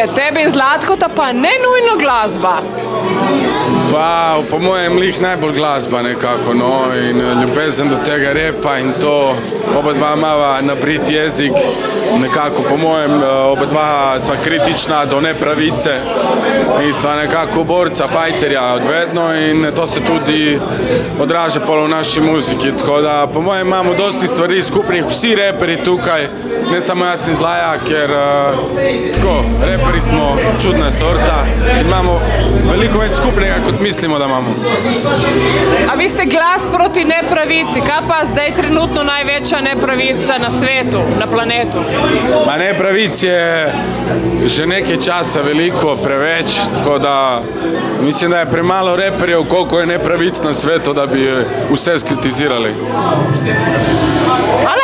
je tebi Zlatkota pa ne nujno glasba? Pa po mojem lih najbolj glasba nekako, no, in ljubezen do tega repa in to, oba dva imava nabrit jezik, nekako po mojem oba dva sva kritična do nepravice in sva nekako borca, fajterja odvedno in to se tudi odraža pol v naši muziki, tako da po mojem imamo dosti stvari skupnih, vsi reperi tukaj, ne samo jaz in Zlaja, ker tako, reperi smo čudna sorta in imamo veliko več skupnega, kot mislimo, da imamo. A vi ste glas proti nepravici, kaj pa zdaj trenutno največja nepravica na svetu, na planetu? Pa nepravic je že nekaj časa veliko, preveč, tako da mislim, da je premalo reperjev, koliko je nepravic na svetu, da bi vse skritizirali. Hvala